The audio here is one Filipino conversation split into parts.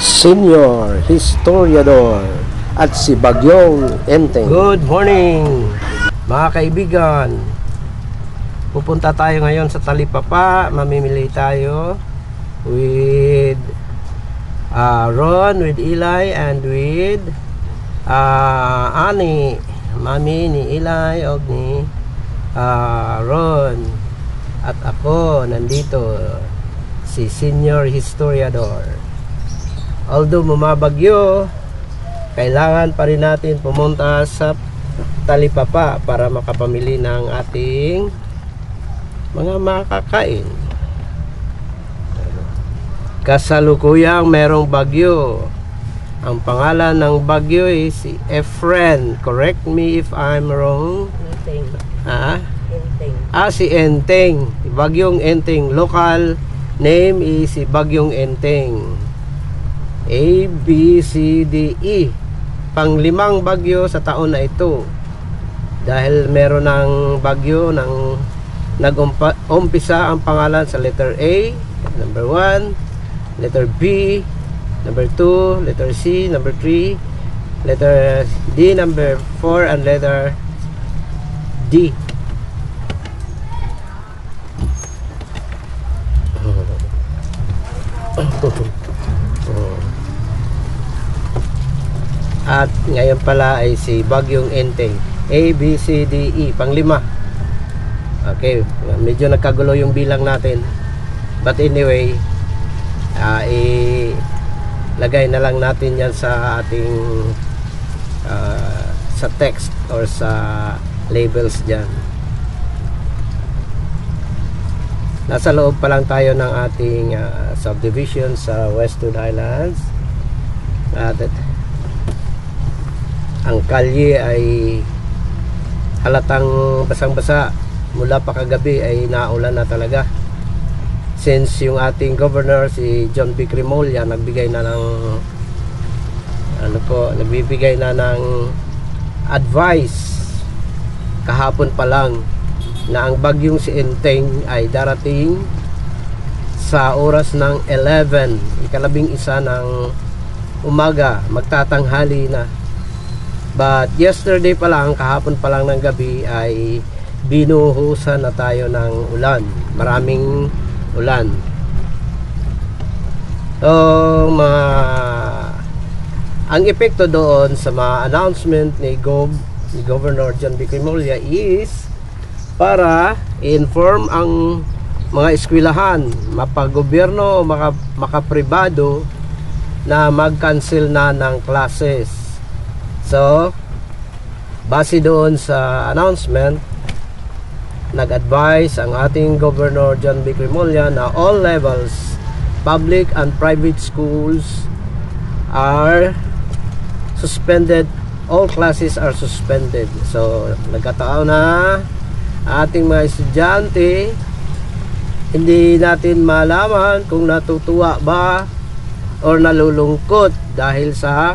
Senior Historiador at si Bagyong Enteng. Good morning mga kaibigan. Pupunta tayo ngayon sa Talipapa. Mamimili tayo with Ron, with Eli, and with Ani, mami ni Eli o ni Ron. At ako nandito, si Senior Historiador. Although bumabagyo, kailangan pa rin natin pumunta sa Talipapa para makapamili ng ating mga makakain. Kasalukuyang merong bagyo. Ang pangalan ng bagyo is si Efren. Correct me if I'm wrong. Enteng. Enteng. Si Enteng. Bagyong Enteng. Local name is si Bagyong Enteng. A, B, C, D, E. Panglimang bagyo sa taon na ito. Dahil meron ng bagyo ng nag-umpisa ang pangalan sa letter A, number 1, letter B, number 2, letter C, number 3, letter D, number 4, and letter D. At ngayon pala ay si Bagyong Enteng. A, B, C, D, E. Panglima. Okay, medyo nagkagulo yung bilang natin. But anyway, lagay na lang natin yan sa ating sa text or sa labels dyan. Nasa loob pa lang tayo ng ating subdivision sa Westwood Highlands. At ang kalye ay halatang basang-basa. Mula pa kagabi ay naulan na talaga. Since yung ating governor si John B. Crimolia nagbigay na ng nagbibigay na ng advice kahapon pa lang na ang bagyong si Enteng ay darating sa oras ng 11, ikalabing isa ng umaga, magtatanghali na. But yesterday pa lang, kahapon pa lang ng gabi ay binuhusan na tayo ng ulan. Maraming ulan. So, ang epekto doon sa mga announcement ni Governor John B. Crimolia is para i-inform ang mga eskwelahan, mapagobyerno o makapribado na mag-cancel na ng classes. So, base doon sa announcement, nag-advise ang ating Governor John B. Crimolia na all levels, public and private schools are suspended. All classes are suspended. So, nagkataon na ating mga estudyante, hindi natin malaman kung natutuwa ba or nalulungkot dahil sa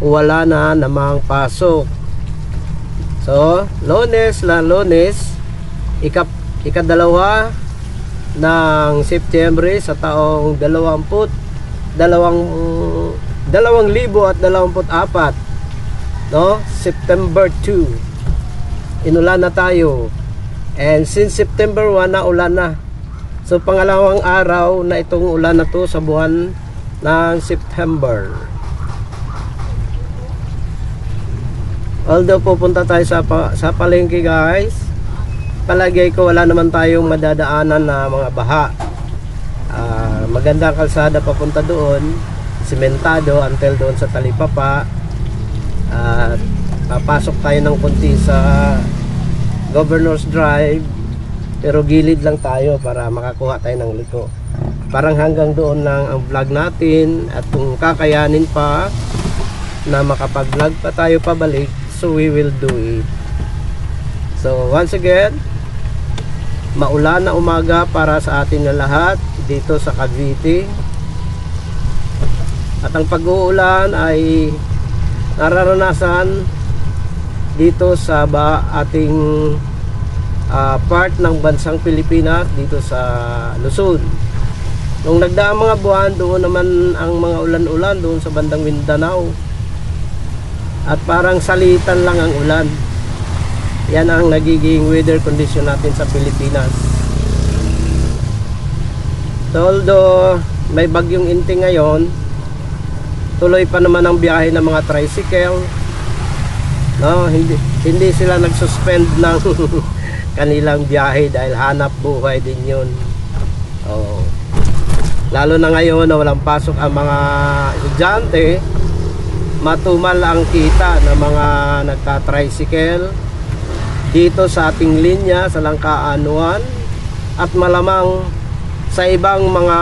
wala na namang pasok. So, Lunes, ikadalawa ng September sa taong 2024, no? September 2, inulan na tayo. And since September 1 na ulan na. So pangalawang araw na itong ulan na to sa buwan ng September. Although pupunta tayo sa palengke, guys, palagay ko wala naman tayong madadaanan na mga baha. Magandang kalsada papunta doon, simentado until doon sa Talipapa. Papasok tayo ng konti sa Governor's Drive, pero gilid lang tayo para makakuha tayo ng liko. Parang hanggang doon lang ang vlog natin, at kung kakayanin pa na makapag-vlog pa tayo pabalik, so we will do it. So once again, maulan na umaga para sa atin na lahat dito sa Cavite. At ang pag-uulan ay nararanasan dito sa ating part ng bansang Pilipinas, dito sa Luzon. Nung nagdaang mga buwan, doon naman ang mga ulan-ulan doon sa bandang Mindanao. At parang salitan lang ang ulan. Yan ang nagiging weather condition natin sa Pilipinas. So, although may bagyong Inti ngayon, tuloy pa naman ang biyahe ng mga tricycle. No, hindi sila nagsuspend ng kanilang biyahe dahil hanap buhay din yun. Oh. Lalo na ngayon na walang pasok ang mga estudyante, matumal ang kita ng mga nagka-tricycle dito sa ating linya sa Langkaan 1 at malamang sa ibang mga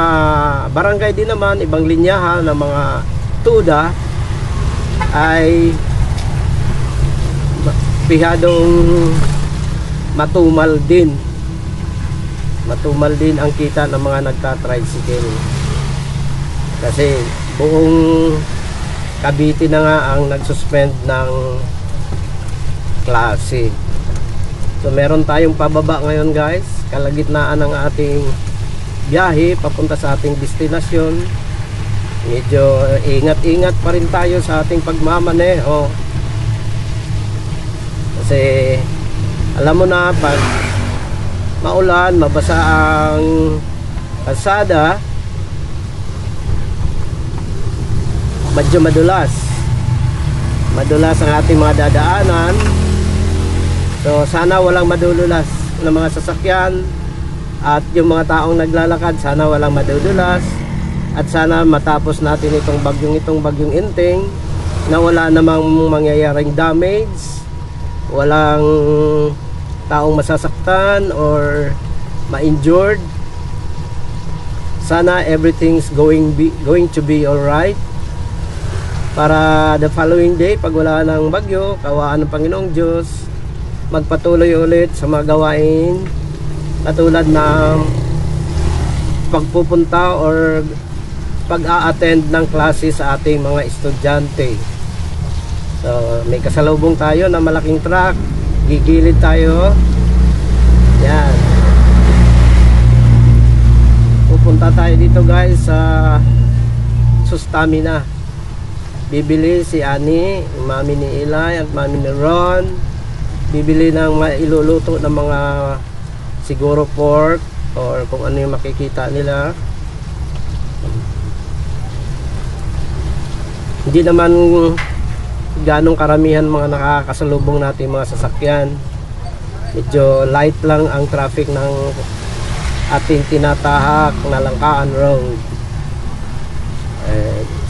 barangay din naman, ibang linyahan ng mga tuda ay pihadong matumal din ang kita ng mga nagka-tricycle kasi buong Cavite na nga ang nagsuspend ng klase. So meron tayong pababa ngayon guys, kalagitnaan ng ating biyahe papunta sa ating destinasyon. Medyo ingat-ingat pa rin tayo sa ating pagmamaneho kasi alam mo na pag maulan, mabasa ang kalsada, medyo madulas ang ating mga dadaanan. So sana walang madudulas ng mga sasakyan at yung mga taong naglalakad, sana walang madudulas at sana matapos natin itong bagyong Inting na wala namang mangyayaring damage, walang taong masasaktan or ma-injured. Sana everything's going to be alright para the following day, pag wala ng bagyo, kawaan ng Panginoong Diyos, magpatuloy ulit sa mga gawain katulad ng pagpupunta or pag-a-attend ng klase sa ating mga estudyante. So may kasalubong tayo na malaking truck, gigilid tayo. Yan, pupunta tayo dito guys sa Sustamina. Bibili si Ani, mami ni Eli at mami ni Ron, bibili ng iluluto ng mga siguro pork or kung ano yung makikita nila. Hindi naman ganong karamihan mga nakakasalubong natin mga sasakyan. Medyo light lang ang traffic ng ating tinatahak na Langkaan Road.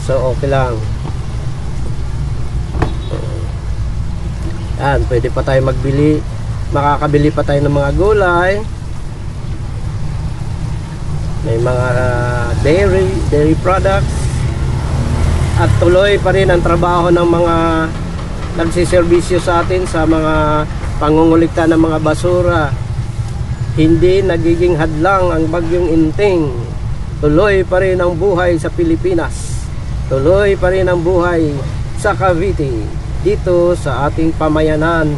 So okay lang. Yan, pwede pa tayo magbili, makakabili pa tayo ng mga gulay. May mga dairy products. At tuloy pa rin ang trabaho ng mga nagsiservisyo sa atin sa mga pangungulikta ng mga basura. Hindi nagiging hadlang ang bagyong Inting. Tuloy pa rin ang buhay sa Pilipinas. Tuloy pa rin ang buhay sa Cavite, dito sa ating pamayanan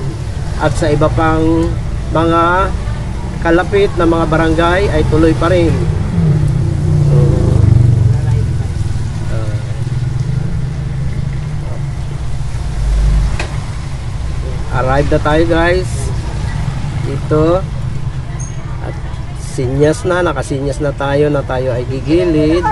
at sa iba pang mga kalapit na mga barangay ay tuloy pa rin. Arrive na tayo guys dito at nakasinyas na tayo ay gigilid.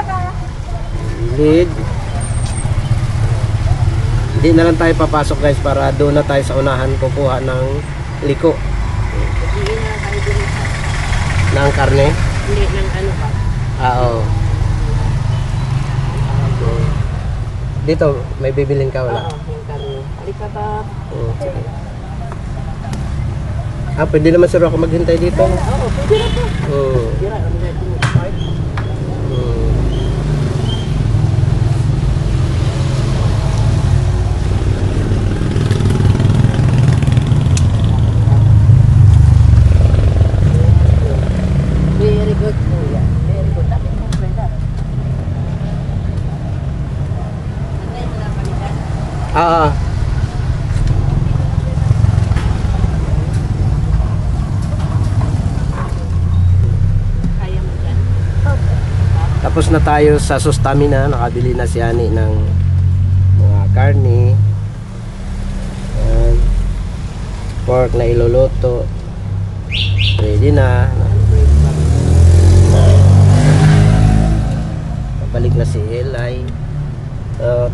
Hindi na lang tayo papasok guys para doon na tayo sa unahan kukuha ng liko. Ng karne? Hindi, ng ano pa? Oo. Dito, may bibilin ka wala? Oo, yung karne. Halika ba? Sige. Pwede naman sir ako maghintay dito. Oo, pwede na po. Pwede na, kami na ito. Very good po yan. Very good. Tapos po, pwede. Antay mo lang kami dyan. Kaya mo dyan? Tapos na tayo sa Sustamina. Nakabili na si Ani ng mga karne. Ayan. Pork na iluluto. Ready na. Balik na si Eli. So,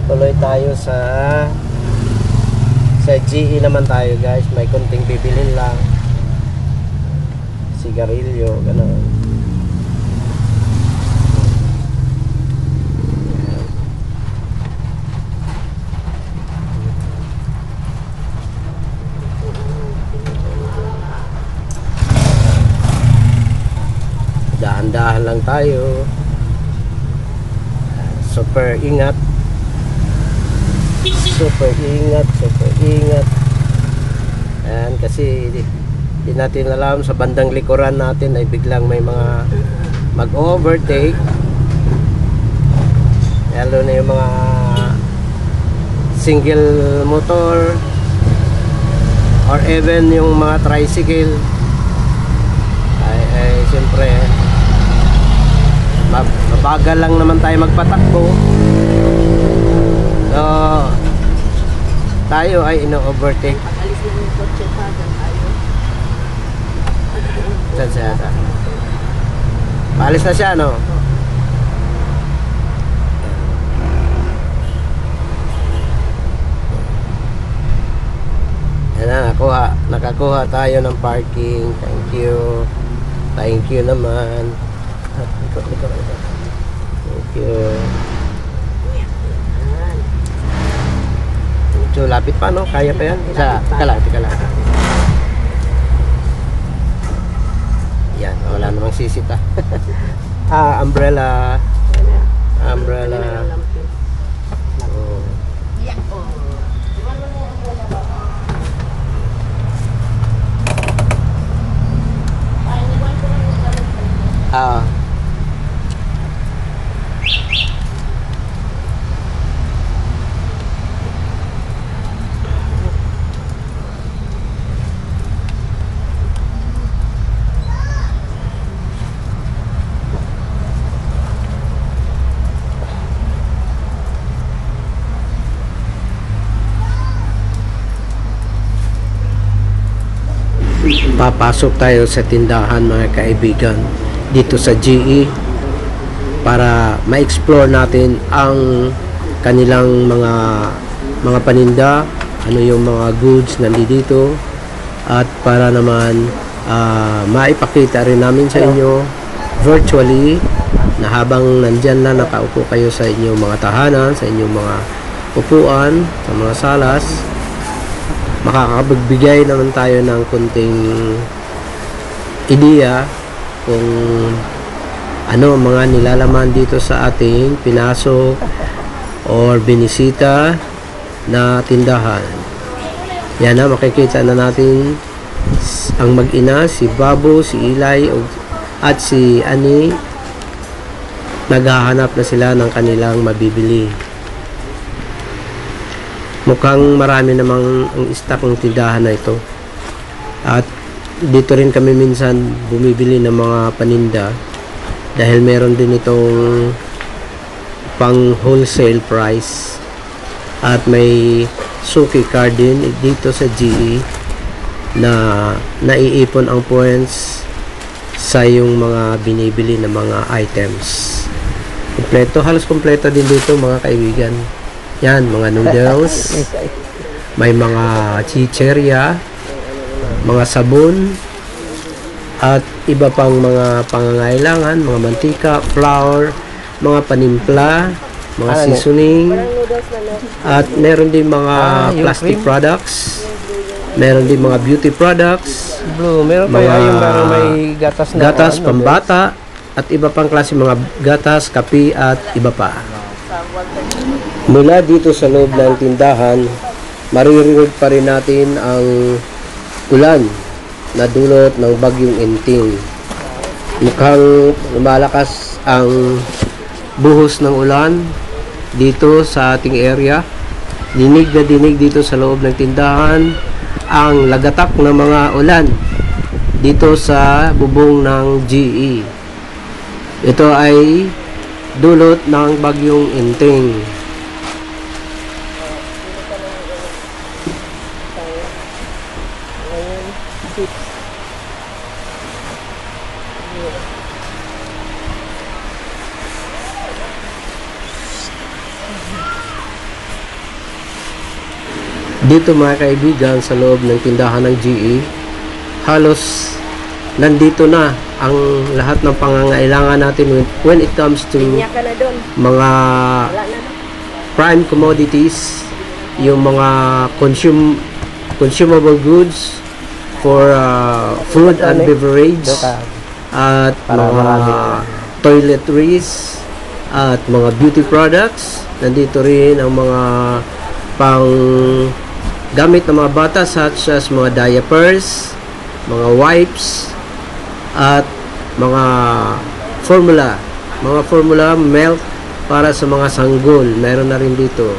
tuloy tayo sa GE naman tayo guys. May konting bibilin lang. Sigarilyo, gano'n. Dahan-dahan lang tayo. Super ingat. Super ingat. Ayan, kasi di natin alam sa bandang likuran natin ay biglang may mga mag-overtake, lalo na yung mga single motor or even yung mga tricycle ay siyempre mabagal lang naman tayo magpatakbo. So tayo ay ino-overtake. Pag-alis na yung kotse pa, dyan tayo. Saan siya ata? Paalis na siya, no? Yan na, nakakuha tayo ng parking. Thank you naman. Thank you. So, lapit pa, no? Kaya pa yan? Tika lang. Yan, wala namang sisita. Umbrella. Oh. Papasok tayo sa tindahan mga kaibigan dito sa GE para ma-explore natin ang kanilang mga paninda, ano yung mga goods nandito, at para naman maipakita rin namin sa inyo virtually na habang nandyan na nakaupo kayo sa inyong mga tahanan, sa inyong mga upuan, sa mga salas, makakapagbigay naman tayo ng kunting ideya kung ano mga nilalaman dito sa ating pinasok or binisita na tindahan. Yan na, makikita na natin ang mag-ina, si Babo, si Eli at si Ani. Naghahanap na sila ng kanilang mabibili. Mukhang marami namang ang stock ng tindahan na ito. At dito rin kami minsan bumibili ng mga paninda dahil meron din itong pang wholesale price. At may suki card din dito sa GE na naiipon ang points sa yung mga binibili ng mga items. Halos kompleto din dito mga kaibigan. Yan, mga noodles, may mga chicherya, mga sabon, at iba pang mga pangangailangan, mga mantika, flour, mga panimpla, mga seasoning, at meron din mga plastic products, meron din mga beauty products, Meron pa yung parang may gatas na gatas pambata, at iba pang klase mga gatas, kape, at iba pa. Mula dito sa loob ng tindahan, maririnig pa rin natin ang ulan na dulot ng bagyong Enting. Mukhang lumalakas ang buhos ng ulan dito sa ating area. Dinig na dinig dito sa loob ng tindahan ang lagatak ng mga ulan dito sa bubong ng GE. Ito ay dulot ng bagyong Inting. Dito mga kaibigan, sa loob ng tindahan ng GE, halos nandito na ang lahat ng pangangailangan natin when it comes to Linya ka na doon. mga Wala na. prime commodities, yung mga consumable goods for food and beverage, at mga toiletries, at mga beauty products. Nandito rin ang mga pang gamit ng mga bata, such as mga diapers, mga wipes, at mga formula milk para sa mga sanggol. Meron na rin dito.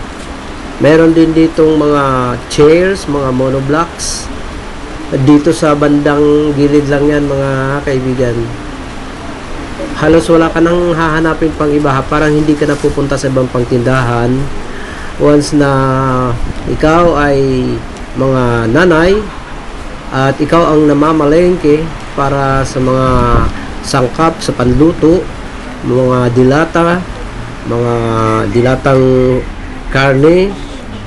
Meron din ditong mga chairs, mga monoblocks. Dito sa bandang gilid lang yan mga kaibigan. Halos wala ka nang hahanapin pang iba. Parang hindi ka na pupunta sa ibang pangtindahan. Once na ikaw ay mga nanay at ikaw ang namamalengke para sa mga sangkap sa panluto, mga dilatang karne,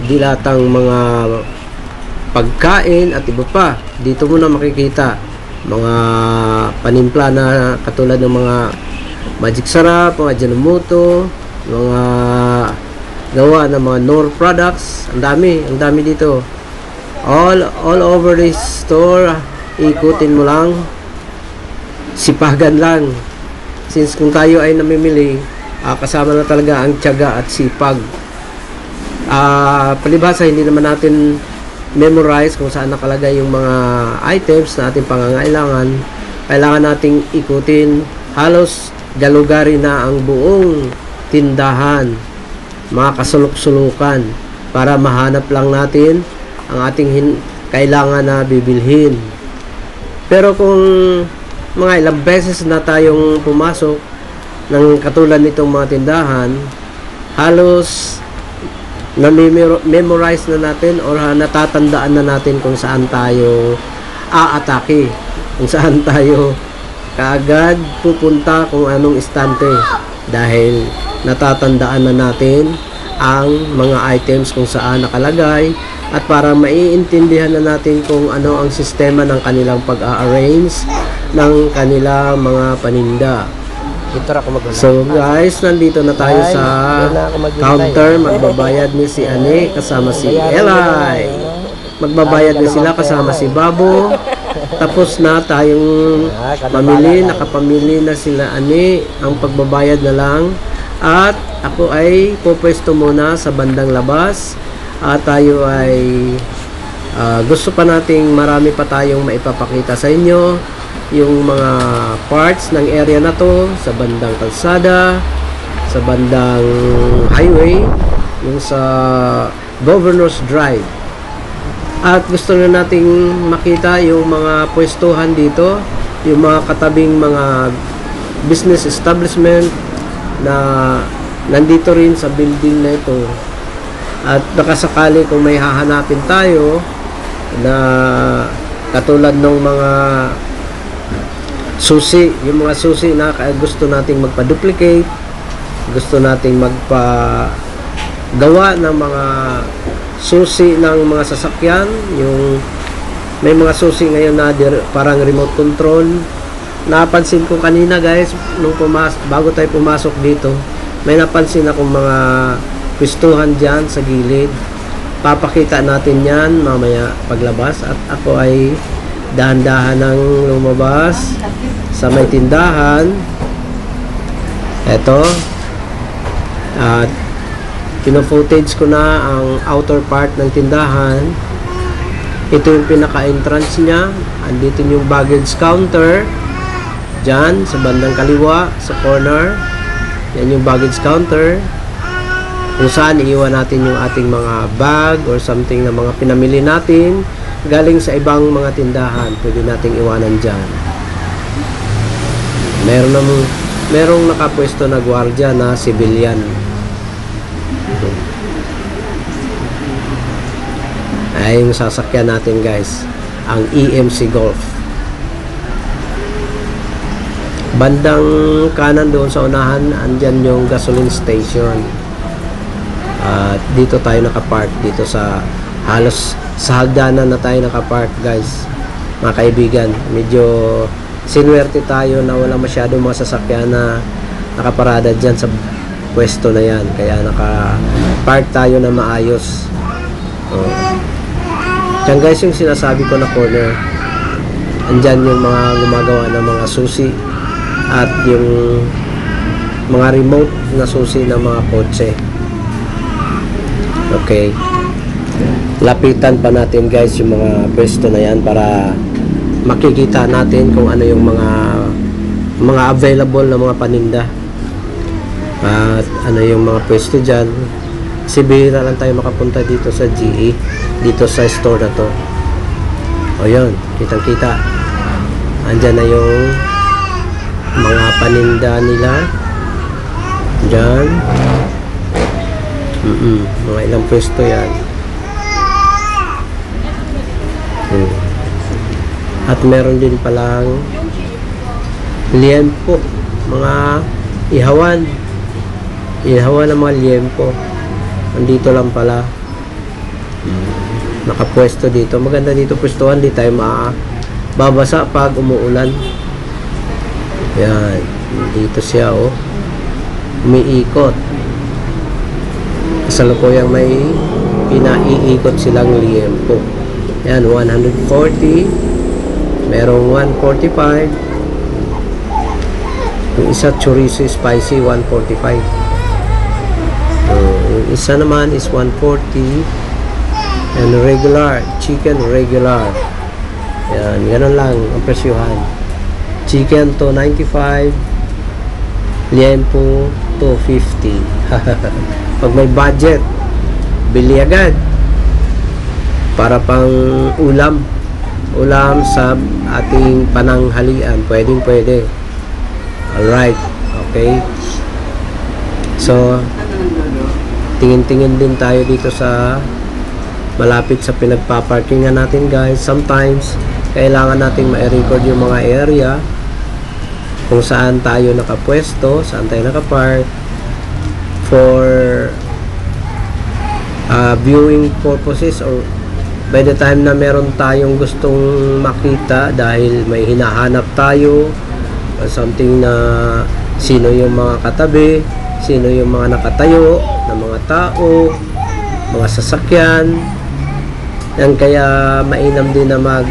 dilatang mga pagkain at iba pa, dito mo na makikita mga panimpla na katulad ng mga Magic Sarap, mga Janomoto, mga gawa ng mga Knorr products. Ang dami dito. All over this store. Ikutin mo lang, sipagan lang. Since kung tayo ay namimili, kasama na talaga ang tiyaga at sipag. Palibhasa, hindi naman natin memorize kung saan nakalagay yung mga items na ating pangangailangan. Kailangan nating ikutin. Halos galugari na ang buong tindahan, mga kasulok-sulukan, para mahanap lang natin ang ating kailangan na bibilhin. Pero kung mga ilang beses na tayong pumasok ng katulad nitong mga tindahan, halos na-memorize na natin or natatandaan na natin kung saan tayo aatake, kung saan tayo kaagad pupunta, kung anong istante, dahil natatandaan na natin ang mga items kung saan nakalagay, at para maiintindihan na natin kung ano ang sistema ng kanilang pag-a-arrange ng kanilang mga paninda. So guys, nandito na tayo sa counter. Magbabayad ni si Ane kasama si Eli. Magbabayad na sila kasama si Babo. Tapos na tayong mamili, nakapamili na sila Ane. Ang pagbabayad na lang. At ako ay pupwesto muna sa bandang labas. At tayo ay gusto pa nating marami pa tayong maipapakita sa inyo. Yung mga parts ng area na to, sa bandang kalsada, sa bandang highway, yung sa Governor's Drive. At gusto na nating makita yung mga pwestuhan dito, yung mga katabing mga business establishment na nandito rin sa building na ito. At baka sakali kung may hahanapin tayo na katulad ng mga susi, yung mga susi na gusto nating magpa-duplicate, gusto nating magpa-gawa ng mga susi ng mga sasakyan, yung may mga susi ngayon na parang remote control. Napansin ko kanina guys, nung bago tayo pumasok dito, may napansin akong mga pwestuhan dyan sa gilid. Papakita natin yan mamaya paglabas, at ako ay dahan-dahan ng lumabas sa may tindahan. Eto, at pino-footage ko na ang outer part ng tindahan. Ito yung pinaka-entrance niya. Andito yung baggage counter dyan sa bandang kaliwa sa corner. Yan yung baggage counter kung saan iiwan natin yung ating mga bag or something na mga pinamili natin galing sa ibang mga tindahan. Pwede nating iwanan dyan. Meron namang merong nakapwesto na gwardiya na civilian. Ay yung sasakyan natin guys, ang EMC Golf. Bandang kanan doon sa unahan, andyan yung gasoline station. At dito tayo nakapark, dito sa halos sa hagdanan na tayo nakapark guys, mga kaibigan. Medyo sinwerte tayo na wala masyadong mga sasakyan na nakaparada dyan sa pwesto na yan, kaya nakapark tayo na maayos. Diyan guys yung sinasabi ko na corner, andyan yung mga gumagawa ng mga susi at yung mga remote na susi ng mga kotse. Okay, lapitan pa natin guys yung mga pwesto na yan para makikita natin kung ano yung mga available na mga paninda at ano yung mga pwesto dyan. Si bihira lang tayo makapunta dito sa GE, dito sa store na to. O yun, kitang kita, andyan na yung mga paninda nila dyan. Mga ilang pwesto yan. At meron din palang liempo, mga ihawan ng mga liempo. Andito lang pala, nakapwesto dito. Maganda dito pwestuhan, di tayo babasa pag umuulan. Yan, dito siya umiikot. Kasalukuyang may pinaiikot silang liempo. Yan, 140, merong 145, yung isa chorizo spicy 145, yung isa naman is 140, and regular chicken regular. Yan, ganun lang ang presyuhan. Chicken to 95, liempo to 50. Pag may budget, bili agad para pang ulam sa ating pananghalian. Pwede. Alright, okay. So tingin-tingin din tayo dito sa malapit sa pinagpaparkingan natin guys. Sometimes kailangan nating ma-record yung mga area kung saan tayo nakapwesto, saan tayo nakapark, for viewing purposes, or by the time na meron tayong gustong makita dahil may hinahanap tayo or something, na sino yung mga katabi, sino yung mga nakatayo na mga tao, mga sasakyan. Yan, kaya mainam din na mag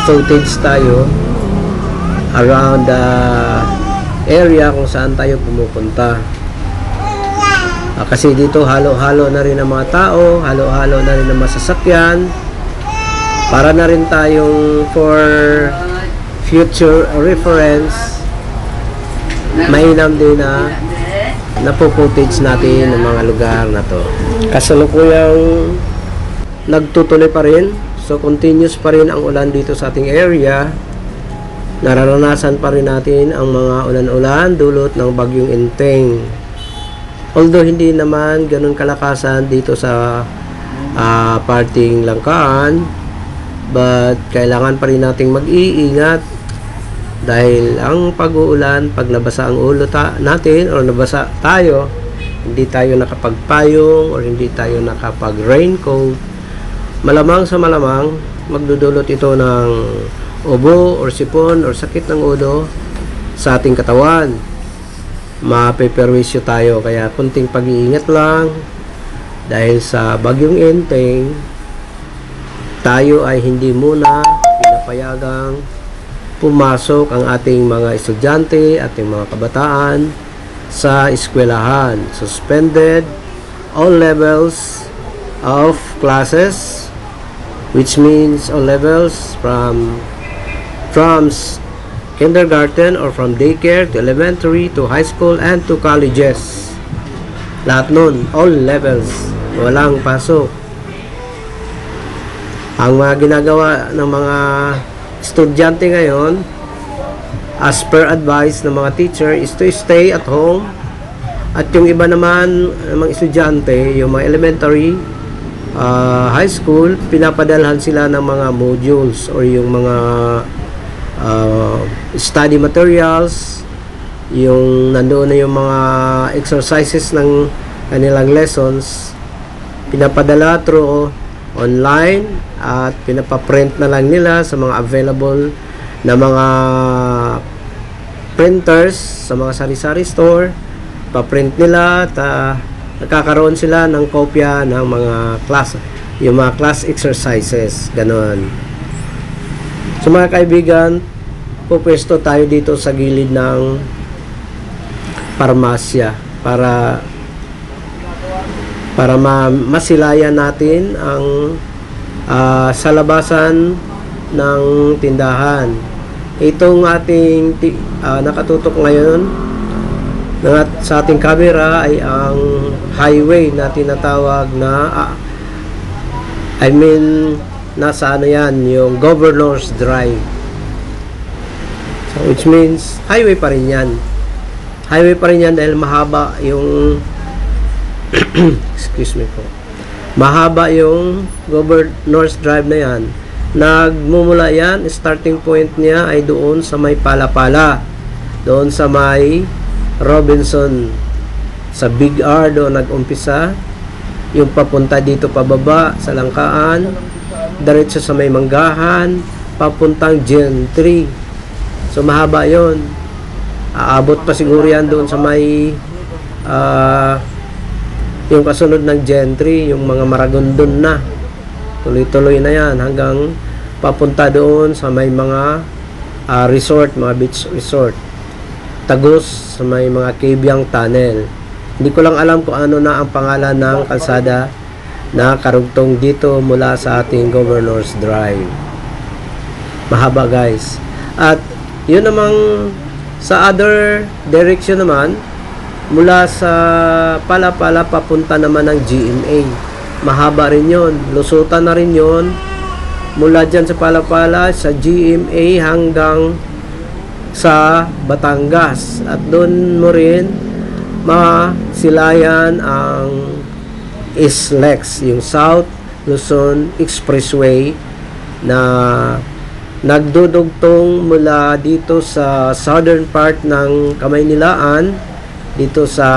footage tayo around the area kung saan tayo pumupunta. Kasi dito halo-halo na rin ang mga tao, halo-halo na rin ang masasakyan. Para na rin tayong for future reference, mainam din na napo-footage natin ang mga lugar na to. Kasalukuyang nagtutuloy pa rin, so continuous pa rin ang ulan dito sa ating area. Nararanasan pa rin natin ang mga ulan-ulan dulot ng bagyong Enteng. Although hindi naman ganun kalakasan dito sa parting Langkaan, but kailangan pa rin nating mag-iingat dahil ang pag-uulan, pag nabasa ang ulo natin or nabasa tayo, hindi tayo nakapagpayong or hindi tayo nakapag-raincoat, malamang sa malamang magdudulot ito ng ubo or sipon or sakit ng ulo sa ating katawan. Mapeperwisyo tayo, kaya kunting pag-iingat lang dahil sa bagyong Enteng. Tayo ay hindi muna pinapayagang pumasok ang ating mga estudyante, ating mga kabataan sa eskwelahan. Suspended all levels of classes, which means all levels from kindergarten or from daycare to elementary to high school and to colleges. Lahat nun, all levels, walang pasok. Ang mga ginagawa ng mga estudyante ngayon as per advice ng mga teacher is to stay at home. At yung iba naman, mga estudyante, yung mga elementary, high school, pinapadalhan sila ng mga modules or yung mga study materials, yung nandoon na yung mga exercises ng kanilang lessons, pinapadala through online at pinapaprint na lang nila sa mga available na mga printers sa mga sari-sari store. Paprint nila at nagkakaroon sila ng kopya ng mga class, yung mga class exercises, ganon. So mga kaibigan, pupwesto tayo dito sa gilid ng parmasya para masilayan natin ang sa labasan ng tindahan. Itong ating nakatutok ngayon sa ating camera ay ang highway na tinatawag na nasa ano yan, yung Governor's Drive. So which means highway pa rin yan. Highway pa rin yan dahil mahaba yung excuse me po. Mahaba yung Governor's Drive na yan. Nagmumula yan, starting point niya ay doon sa may Palapala. Doon sa may Robinson. Sa Big R doon nag-umpisa. Yung papunta dito pababa sa Langkaan. Diretso sa may Manggahan. Papuntang Gen 3. So mahaba yon. Aabot pa siguro yan doon sa may yung kasunod ng Gen 3, yung mga Maragondon na. Tuloy-tuloy na yan hanggang papunta doon sa may mga resort, mga beach resort. Tagos sa may mga Cabyang Tunnel. Hindi ko lang alam kung ano na ang pangalan ng kalsada na karugtong dito mula sa ating Governor's Drive. Mahaba guys. At yun namang sa other direction naman, mula sa Palapala papunta naman ng GMA. Mahaba rin yun. Lusutan na rin yun. Mula dyan sa Palapala, sa GMA hanggang sa Batangas. At doon mo rin masilayan ang SLEX, yung South Luzon Expressway na nagdudugtong mula dito sa southern part ng Kamaynilaan dito sa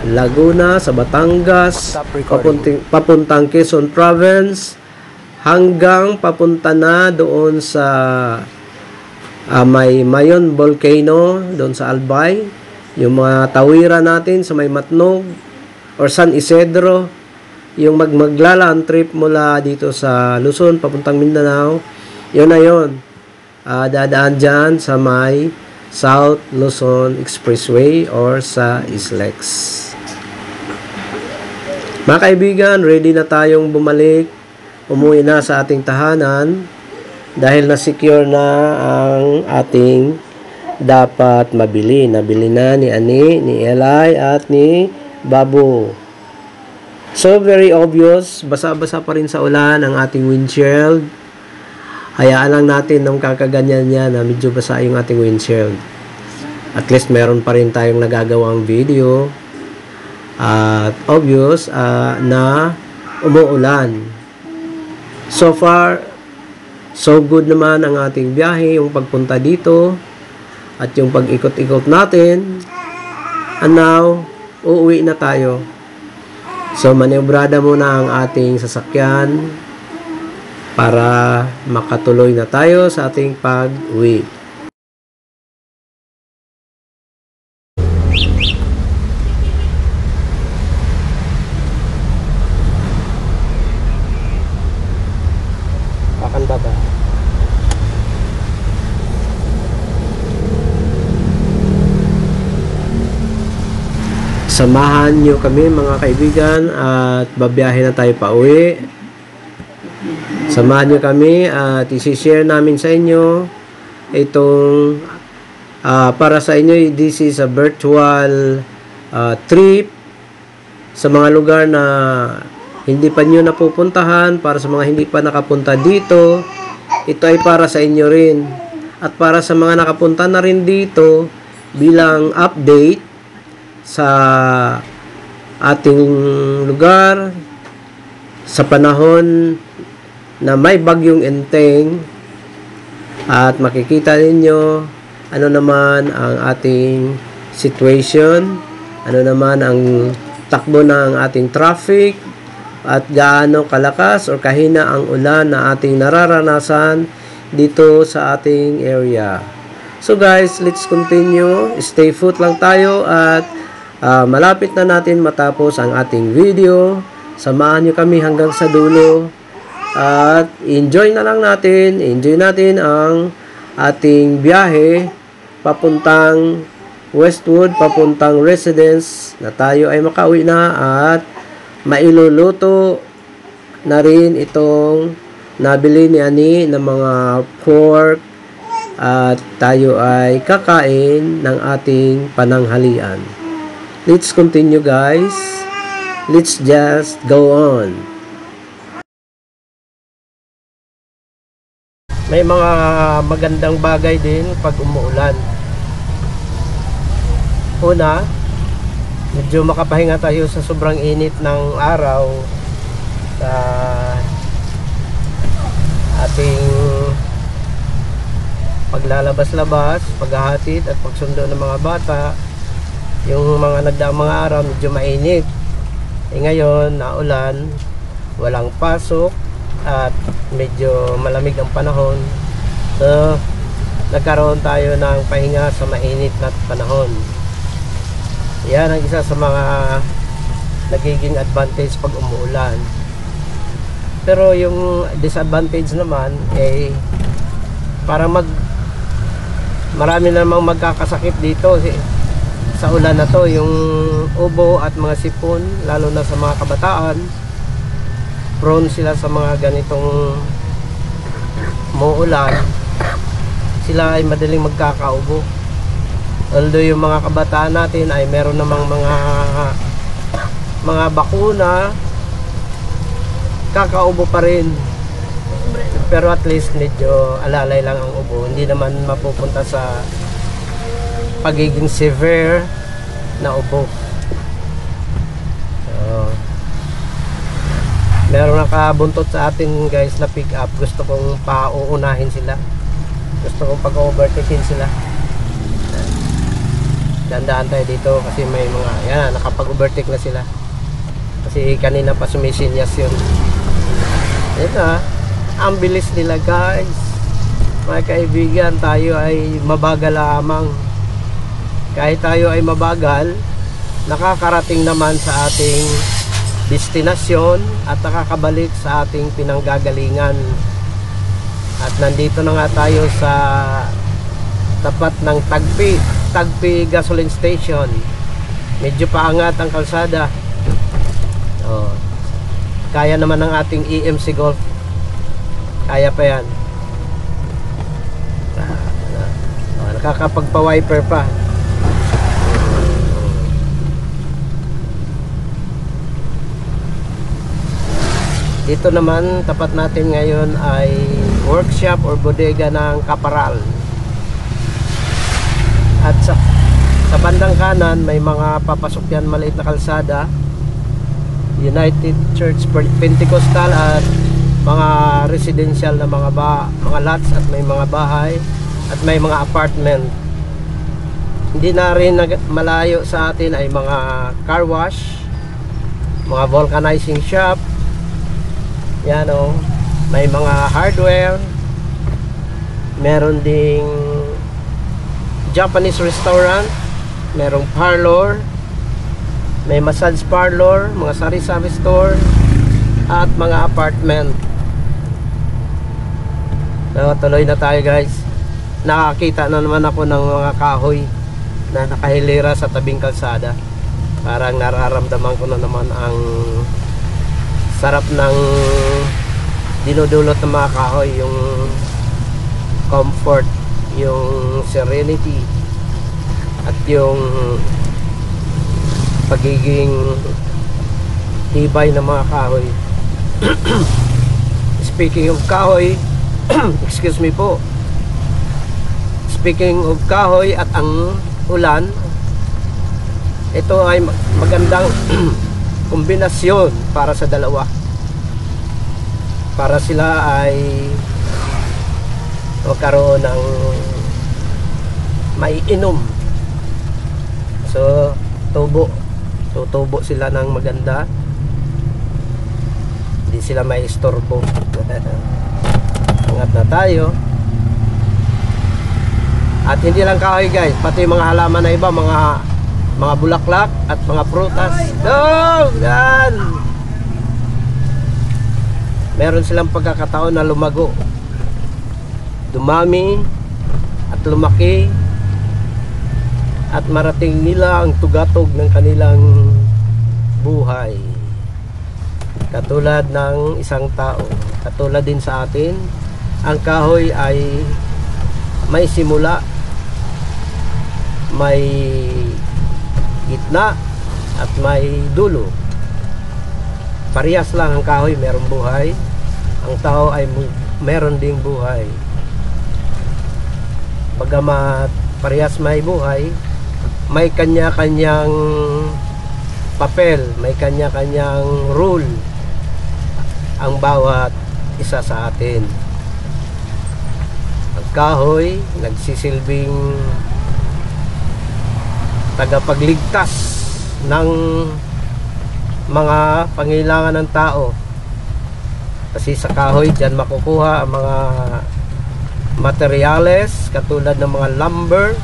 Laguna, sa Batangas, papuntang Quezon Province, hanggang papunta na doon sa may Mayon Volcano, doon sa Albay, yung mga tawiran natin sa may Matnog or San Isidro, yung maglalaan trip mula dito sa Luzon, papuntang Mindanao, yun na yun. Dadaan dyan sa may South Luzon Expressway or sa SLEX. Mga kaibigan, ready na tayong bumalik, umuwi na sa ating tahanan dahil na-secure na ang ating dapat mabili. Nabili na ni Ani, ni Eli at ni Babu. So very obvious, basa-basa pa rin sa ulan ang ating windshield. Hayaan lang natin nung kakaganyan niya na medyo basa yung ating windshield. At least meron pa rin tayong nagagawang video. At obvious na umuulan. So far, so good naman ang ating biyahe, yung pagpunta dito at yung pag-ikot-ikot natin. And now, uuwi na tayo. So manebrada muna ang ating sasakyan para makatuloy na tayo sa ating pag-uwi. Kakanta ba? Samahan nyo kami mga kaibigan at babiyahe na tayo pa uwi. Samahan nyo kami at isi-share namin sa inyo itong para sa inyo, this is a virtual trip sa mga lugar na hindi pa nyo napupuntahan. Para sa mga hindi pa nakapunta dito, ito ay para sa inyo rin. At para sa mga nakapunta na rin dito bilang update sa ating lugar sa panahon na may bagyong Enteng, at makikita ninyo ano naman ang ating situation, ano naman ang takbo ng ating traffic, at gaano kalakas o kahina ang ulan na ating nararanasan dito sa ating area. So guys, let's continue. Stay put lang tayo at malapit na natin matapos ang ating video. Samahan nyo kami hanggang sa dulo at enjoy na lang natin. Enjoy natin ang ating biyahe papuntang Westwood, papuntang residence, na tayo ay makauwi na at mailuluto na rin itong nabili ni Ani ng mga pork, at tayo ay kakain ng ating pananghalian. Let's continue guys. Let's just go on. May mga magandang bagay din pag umuulan. Una, medyo makapahinga tayo sa sobrang init ng araw sa ating paglalabas-labas, paghahatid at pagsundo ng mga bata. Yung mga nagdaang mga araw medyo mainit. Ngayon, naulan, walang pasok at medyo malamig ang panahon. So, nagkaroon tayo ng pahinga sa mainit na panahon. Yan ang isa sa mga nagiging advantage pag umuulan. Pero yung disadvantage naman ay marami namang magkakasakit dito sa ulan na to, yung ubo at mga sipon, lalo na sa mga kabataan. Prone sila sa mga ganitong muulan. Sila ay madaling magkakaubo. Although yung mga kabataan natin ay meron namang mga bakuna, kakaubo pa rin. Pero at least medyo alalay lang ang ubo. Hindi naman mapupunta sa pagiging severe na ubo. So, meron nakabuntot sa atin guys na pick up. Gusto kong pauunahin sila. Gusto kong pag-overtakein sila. Dandaan tayo dito kasi may mga, yan, nakapag-overtake na sila. Kasi kanina pa sumisinyas yun. Yan na. Ang bilis nila guys. Mga kaibigan, tayo ay mabagal lamang. Kahit tayo ay mabagal, nakakarating naman sa ating destinasyon at nakakabalik sa ating pinanggagalingan. At nandito na nga tayo sa tapat ng Tagpi gasoline station. Medyo paangat ang kalsada. Kaya naman ng ating EMC Golf. Kaya pa yan. Nakakapagpa-wiper pa. Dito naman, tapat natin ngayon ay workshop or bodega ng Kaparal. At sa bandang kanan may mga papasok yan, maliit na kalsada, United Church Pentecostal, at mga residential na mga lots, at may mga bahay at may mga apartment. Hindi na rin malayo sa atin ay mga car wash, mga vulcanizing shop. Yan o, may mga hardware, meron ding Japanese restaurant, merong parlor, may massage parlor, mga sari-sari store, at mga apartment. So, tuloy na tayo guys. Nakakita na naman ako ng mga kahoy na nakahilera sa tabing kalsada. Parang nararamdaman ko na naman ang sarap ng dinudulot ng mga kahoy, yung comfort, yung serenity, at yung pagiging tibay ng mga kahoy. Speaking of kahoy, excuse me po, speaking of kahoy at ang ulan, ito ay magandang kombinasyon para sa dalawa. Para sila ay magkaroon ng maiinom. So, tutubo sila ng maganda. Hindi sila may istorbo. Angat na tayo. At hindi lang kahoy guys, pati mga halaman na iba, mga bulaklak at mga prutas. Yan! Meron silang pagkakataon na lumago, dumami at lumaki, at marating nila ang tugatog ng kanilang buhay. Katulad ng isang tao, katulad din sa atin, ang kahoy ay may simula, may gitna, at may dulo. Parehas lang ang kahoy, merong buhay. Ang tao ay meron ding buhay. Bagamat parehas may buhay, may kanya-kanyang papel, may kanya-kanyang rule ang bawat isa sa atin. Ang kahoy nagsisilbing tagapagligtas ng mga pangailangan ng tao, kasi sa kahoy dyan makukuha ang mga materyales katulad ng mga lumber,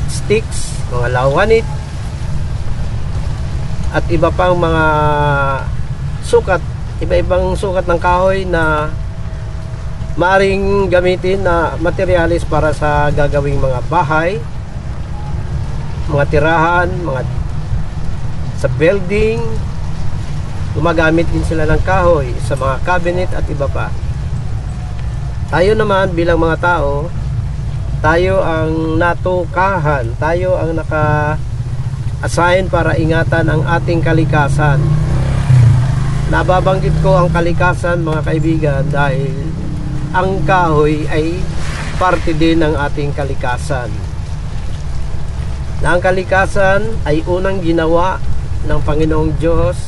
sticks, mga lawanit at iba pang mga sukat, iba-ibang sukat ng kahoy na maaaring gamitin na materyales para sa gagawing mga bahay, mga tirahan, mga sa building. Gumagamit din sila ng kahoy sa mga cabinet at iba pa. Tayo naman bilang mga tao, tayo ang natukahan, tayo ang naka-assign para ingatan ang ating kalikasan. Nababanggit ko ang kalikasan mga kaibigan dahil ang kahoy ay parte din ng ating kalikasan. Na ang kalikasan ay unang ginawa ng Panginoong Diyos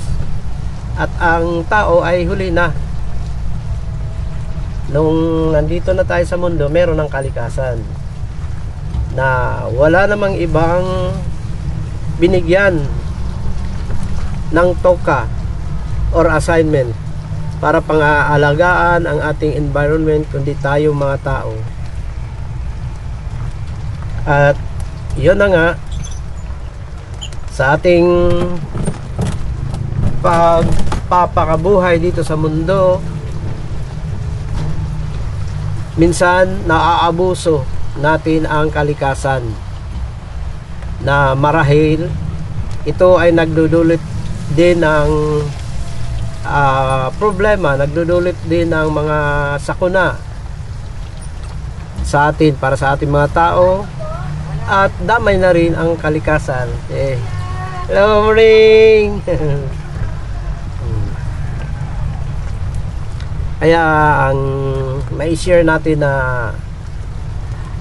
at ang tao ay huli na. Nung nandito na tayo sa mundo, meron ng kalikasan na wala namang ibang binigyan ng toka or assignment para pang-aalagaan ang ating environment kundi tayo mga tao. At yun na nga, sa ating pagpapakabuhay dito sa mundo, minsan naaabuso natin ang kalikasan na marahil ito ay nagdudulot din ng problema, nagdudulot din ng mga sakuna sa atin, para sa ating mga tao, at damay na rin ang kalikasan. Hello, morning! Kaya ang may share natin na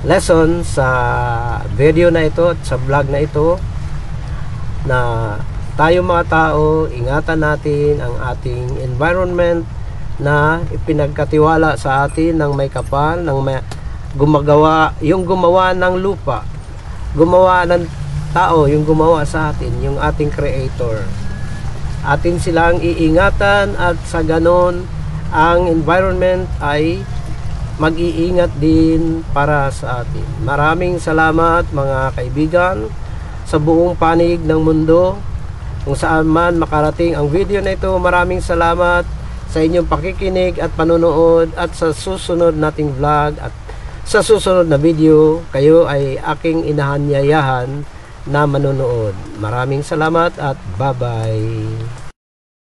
lesson sa video na ito at sa vlog na ito, na tayo mga tao, ingatan natin ang ating environment na ipinagkatiwala sa atin ng may kapal, ng may gumagawa, yung gumawa ng lupa, gumawa ng tao, yung gumawa sa atin, yung ating creator. Atin silang iingatan at sa ganon ang environment ay mag-iingat din para sa atin. Maraming salamat mga kaibigan sa buong panig ng mundo, kung saan man makarating ang video na ito. Maraming salamat sa inyong pakikinig at panonood, at sa susunod nating vlog at sa susunod na video, kayo ay aking inahanyayahan na manonood. Maraming salamat at bye-bye.